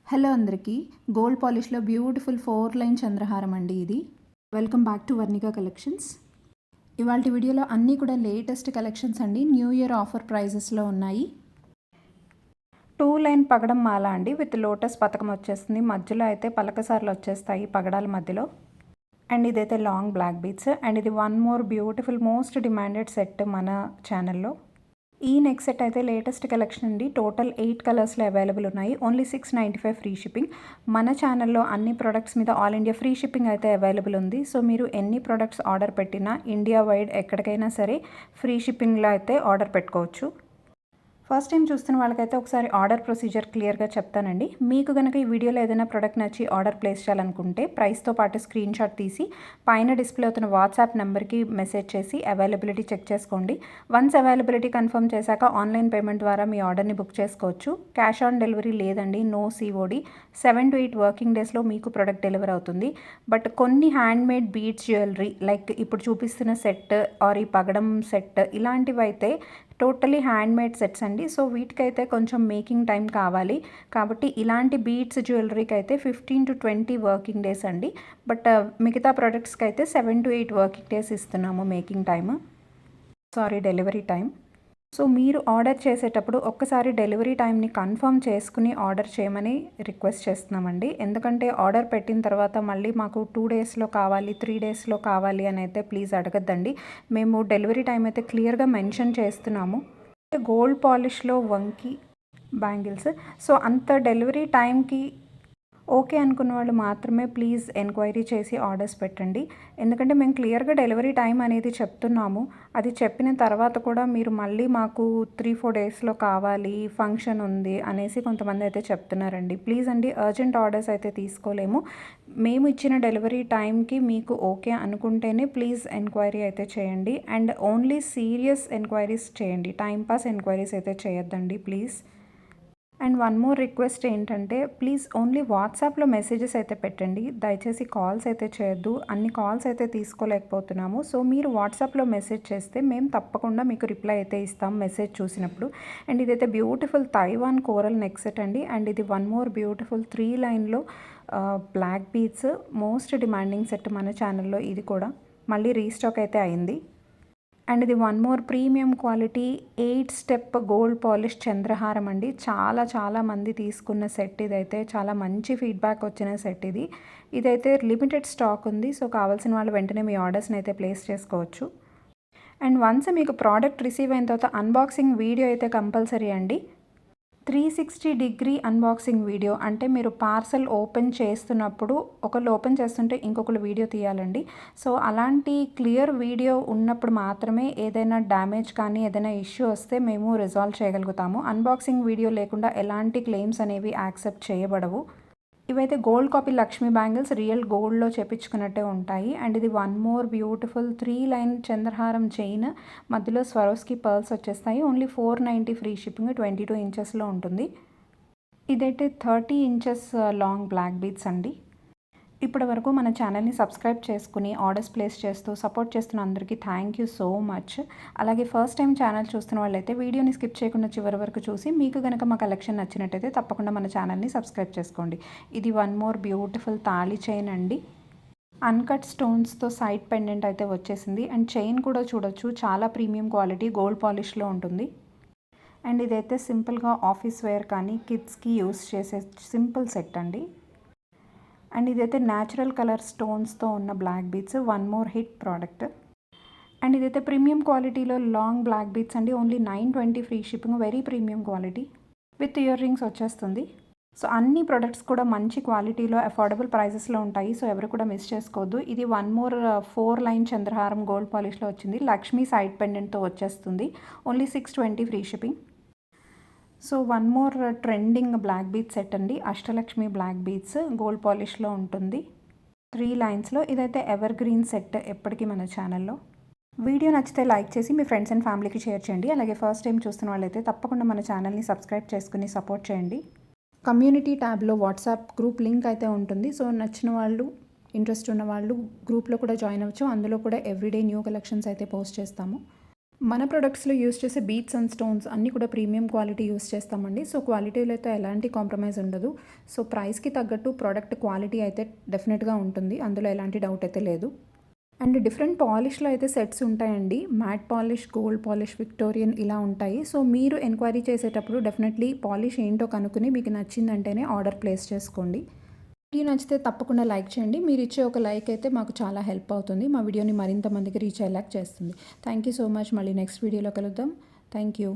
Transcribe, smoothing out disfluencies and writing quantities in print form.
Hello అందరికీ gold పాలిష్లో beautiful 4 line చంద్రహారం అండి ఇది. Welcome back to Varnika collections. ఇవాళ వీడియోలో అన్నీ కూడా లేటెస్ట్ కలెక్షన్స్ అండి. న్యూ ఇయర్ ఆఫర్ ప్రైజెస్లో ఉన్నాయి. 2 లైన్ పగడం మాల అండి విత్ లోటస్ పథకం వచ్చేస్తుంది. మధ్యలో అయితే పలకసార్లు వచ్చేస్తాయి పగడాల మధ్యలో. అండ్ ఇదైతే లాంగ్ బ్లాక్ బీడ్స్. అండ్ ఇది one more beautiful most demanded set మన ఛానల్లో. ఈ నెక్ సెట్ అయితే లేటెస్ట్ కలెక్షన్ అండి. టోటల్ 8 కలర్స్లో అవైలబుల్ ఉన్నాయి. Only 695 free shipping. మన ఛానల్లో అన్ని ప్రొడక్ట్స్ మీద ఆల్ ఇండియా ఫ్రీ షిప్పింగ్ అయితే అవైలబుల్ ఉంది. సో మీరు ఎన్ని ప్రొడక్ట్స్ ఆర్డర్ పెట్టినా ఇండియా వైడ్ ఎక్కడికైనా సరే ఫ్రీ షిప్పింగ్లో అయితే ఆర్డర్ పెట్టుకోవచ్చు. ఫస్ట్ టైం చూస్తున్న వాళ్ళకైతే ఒకసారి ఆర్డర్ ప్రొసీజర్ క్లియర్గా చెప్తానండి. మీకు కనుక ఈ వీడియోలో ఏదైనా ప్రోడక్ట్ నచ్చి ఆర్డర్ ప్లేస్ చేయాలనుకుంటే ప్రైస్తో పాటు స్క్రీన్ షాట్ తీసి పైన డిస్ప్లే అవుతున్న వాట్సాప్ నెంబర్కి మెసేజ్ చేసి అవైలబిలిటీ చెక్ చేసుకోండి. వన్స్ అవైలబిలిటీ కన్ఫర్మ్ చేశాక ఆన్లైన్ పేమెంట్ ద్వారా మీ ఆర్డర్ని బుక్ చేసుకోవచ్చు. క్యాష్ ఆన్ డెలివరీ లేదండి, నో సిఓడి. 7 to 8 వర్కింగ్ డేస్లో మీకు ప్రోడక్ట్ డెలివర్ అవుతుంది. బట్ కొన్ని హ్యాండ్మేడ్ బీడ్స్ జ్యువెలరీ లైక్ ఇప్పుడు చూపిస్తున్న సెట్ ఆర్ ఈ పగడం సెట్ ఇలాంటివి అయితే టోటలీ హ్యాండ్మేడ్ సెట్స్ అండి. సో వీటికైతే కొంచెం మేకింగ్ టైం కావాలి. కాబట్టి ఇలాంటి బీడ్స్ జ్యువెలరీకి అయితే 15 to 20 వర్కింగ్ డేస్ అండి. బట్ మిగతా ప్రొడక్ట్స్కి అయితే 7 to 8 వర్కింగ్ డేస్ ఇస్తున్నాము making time, delivery time. So మీరు ఆర్డర్ చేసేటప్పుడు ఒక్కసారి డెలివరీ టైంని కన్ఫర్మ్ చేసుకుని ఆర్డర్ చేయమని రిక్వెస్ట్ చేస్తున్నామండి. ఎందుకంటే ఆర్డర్ పెట్టిన తర్వాత మళ్ళీ మాకు 2 డేస్లో కావాలి 3 డేస్లో కావాలి అని అయితే ప్లీజ్ అడగద్దండి. మేము డెలివరీ టైం అయితే క్లియర్గా మెన్షన్ చేస్తున్నాము. గోల్డ్ పాలిష్లో వంకి బ్యాంగిల్స్, సో అంత డెలివరీ టైంకి ఓకే అనుకున్న వాళ్ళు మాత్రమే ప్లీజ్ ఎంక్వైరీ చేసి ఆర్డర్స్ పెట్టండి. ఎందుకంటే మేము క్లియర్గా డెలివరీ టైం అనేది చెప్తున్నాము. అది చెప్పిన తర్వాత కూడా మీరు మళ్ళీ మాకు 3-4 డేస్లో కావాలి, ఫంక్షన్ ఉంది అనేసి కొంతమంది అయితే చెప్తున్నారండి. ప్లీజ్ అండి, అర్జెంట్ ఆర్డర్స్ అయితే తీసుకోలేము. మేము ఇచ్చిన డెలివరీ టైంకి మీకు ఓకే అనుకుంటేనే ప్లీజ్ ఎంక్వైరీ అయితే చేయండి. అండ్ ఓన్లీ సీరియస్ ఎంక్వైరీస్ చేయండి, టైంపాస్ ఎంక్వైరీస్ అయితే చేయొద్దండి please. And one more request ఏంటంటే ప్లీజ్ ఓన్లీ వాట్సాప్లో మెసేజెస్ అయితే పెట్టండి. దయచేసి కాల్స్ అయితే చేయొద్దు, అన్ని కాల్స్ అయితే తీసుకోలేకపోతున్నాము. సో మీరు వాట్సాప్లో మెసేజ్ చేస్తే మేము తప్పకుండా మీకు రిప్లై అయితే ఇస్తాం మెసేజ్ చూసినప్పుడు. అండ్ ఇదైతే beautiful Taiwan coral neck set అండి. అండ్ ఇది వన్ మోర్ బ్యూటిఫుల్ 3 లైన్లో black beads most demanding set మన ఛానల్లో. ఇది కూడా మళ్ళీ రీస్టాక్ అయితే అయింది. అండ్ ఇది one more premium quality 8 step gold polish చంద్రహారం అండి. చాలా మంది తీసుకున్న సెట్ ఇదైతే, చాలా మంచి ఫీడ్బ్యాక్ వచ్చిన సెట్ ఇది. ఇదైతే లిమిటెడ్ స్టాక్ ఉంది. సో కావాల్సిన వాళ్ళు వెంటనే మీ ఆర్డర్స్ని అయితే ప్లేస్ చేసుకోవచ్చు. అండ్ వన్స్ మీకు ప్రోడక్ట్ రిసీవ్ అయిన తర్వాత అన్బాక్సింగ్ వీడియో అయితే కంపల్సరీ అండి. 360 అన్బాక్సింగ్ వీడియో అంటే మీరు పార్సల్ ఓపెన్ చేస్తున్నప్పుడు ఒకళ్ళు ఓపెన్ చేస్తుంటే ఇంకొకరు వీడియో తీయాలండి. సో అలాంటి క్లియర్ వీడియో ఉన్నప్పుడు మాత్రమే ఏదైనా డ్యామేజ్ కానీ ఏదైనా ఇష్యూ వస్తే మేము రిజాల్వ్ చేయగలుగుతాము. అన్బాక్సింగ్ వీడియో లేకుండా ఎలాంటి క్లెయిమ్స్ అనేవి యాక్సెప్ట్ చేయబడవు. ఇవైతే gold copy Lakshmi bangles real గోల్డ్లో చేపించుకున్నట్టే ఉంటాయి. అండ్ ఇది వన్ మోర్ బ్యూటిఫుల్ 3 లైన్ చంద్రహారం చైన్, మధ్యలో స్వరోస్కి పర్ల్స్ వచ్చేస్తాయి. ఓన్లీ 490 ఫ్రీ షిప్పింగ్, 22 ఇంచెస్లో ఉంటుంది. ఇదైతే 30 ఇంచెస్ లాంగ్ బ్లాక్ బీడ్స్ అండి. ఇప్పటి వరకు మన ఛానల్ని సబ్స్క్రైబ్ చేసుకుని ఆర్డర్స్ ప్లేస్ చేస్తూ సపోర్ట్ చేస్తున్న అందరికీ థ్యాంక్ యూ సో మచ్. అలాగే ఫస్ట్ టైం ఛానల్ చూస్తున్న వాళ్ళైతే వీడియోని స్కిప్ చేయకుండా చివరి వరకు చూసి మీకు కనుక మా కలెక్షన్ నచ్చినట్టయితే తప్పకుండా మన ఛానల్ని సబ్స్క్రైబ్ చేసుకోండి. ఇది వన్ మోర్ బ్యూటిఫుల్ తాళి చైన్ అండి. అన్కట్ స్టోన్స్తో సైడ్ పెండెంట్ అయితే వచ్చేసింది. అండ్ చైన్ కూడా చూడొచ్చు, చాలా ప్రీమియం క్వాలిటీ గోల్డ్ పాలిష్లో ఉంటుంది. అండ్ ఇదైతే సింపుల్గా ఆఫీస్ వేర్ కానీ కిడ్స్కి యూస్ చేసే సింపుల్ సెట్ అండి. అండ్ ఇదైతే న్యాచురల్ కలర్ స్టోన్స్తో ఉన్న black beads, one more hit product. And ఇదైతే ప్రీమియం క్వాలిటీలో లాంగ్ బ్లాక్ బీడ్స్ అండి. Only 920 free shipping, very premium quality with earrings వచ్చేస్తుంది. సో అన్ని ప్రొడక్ట్స్ కూడా మంచి క్వాలిటీలో అఫోర్డబుల్ ప్రైజెస్లో ఉంటాయి. సో ఎవరు కూడా మిస్ చేసుకోవద్దు. ఇది వన్ మోర్ 4 లైన్ చంద్రహారం గోల్డ్ పాలిష్లో వచ్చింది. లక్ష్మీ సైడ్ పెండెంట్తో వచ్చేస్తుంది. Only 620 free shipping. So one more trending black beads set అండి. అష్టలక్ష్మి బ్లాక్ బీడ్స్ గోల్డ్ పాలిష్లో ఉంటుంది 3 లైన్స్లో. ఇదైతే ఎవర్ గ్రీన్ సెట్ ఎప్పటికీ మన ఛానల్లో. వీడియో నచ్చితే లైక్ చేసి మీ ఫ్రెండ్స్ అండ్ ఫ్యామిలీకి షేర్ చేయండి. అలాగే ఫస్ట్ టైం చూస్తున్న వాళ్ళైతే తప్పకుండా మన ఛానల్ని సబ్స్క్రైబ్ చేసుకుని సపోర్ట్ చేయండి. కమ్యూనిటీ ట్యాబ్లో వాట్సాప్ గ్రూప్ లింక్ అయితే ఉంటుంది. సో నచ్చిన వాళ్ళు, ఇంట్రెస్ట్ ఉన్న వాళ్ళు గ్రూప్లో కూడా జాయిన్ అవ్వచ్చు. అందులో కూడా ఎవ్రీడే న్యూ కలెక్షన్స్ అయితే పోస్ట్ చేస్తాము. మన ప్రొడక్ట్స్లో యూస్ చేసే బీట్స్ అండ్ స్టోన్స్ అన్నీ కూడా ప్రీమియం క్వాలిటీ యూస్ చేస్తామండి. సో క్వాలిటీలో అయితే ఎలాంటి కాంప్రమైజ్ ఉండదు. సో ప్రైస్కి తగ్గట్టు ప్రోడక్ట్ క్వాలిటీ అయితే డెఫినెట్గా ఉంటుంది, అందులో ఎలాంటి డౌట్ అయితే లేదు. అండ్ డిఫరెంట్ పాలిష్లో అయితే సెట్స్ ఉంటాయండి. Matte polish, gold polish, Victorian ఇలా ఉంటాయి. సో మీరు ఎంక్వైరీ చేసేటప్పుడు డెఫినెట్లీ పాలిష్ ఏంటో కనుక్కుని మీకు నచ్చిందంటేనే ఆర్డర్ ప్లేస్ చేసుకోండి. వీడియో నచ్చితే తప్పకుండా లైక్ చేయండి. మీరు ఇచ్చే ఒక లైక్ అయితే మాకు చాలా హెల్ప్ అవుతుంది, మా వీడియోని మరింత మందికి రీచ్ అయ్యేలాగా చేస్తుంది. Thank you so much. మళ్ళీ నెక్స్ట్ వీడియోలో కలుద్దాం. Thank you.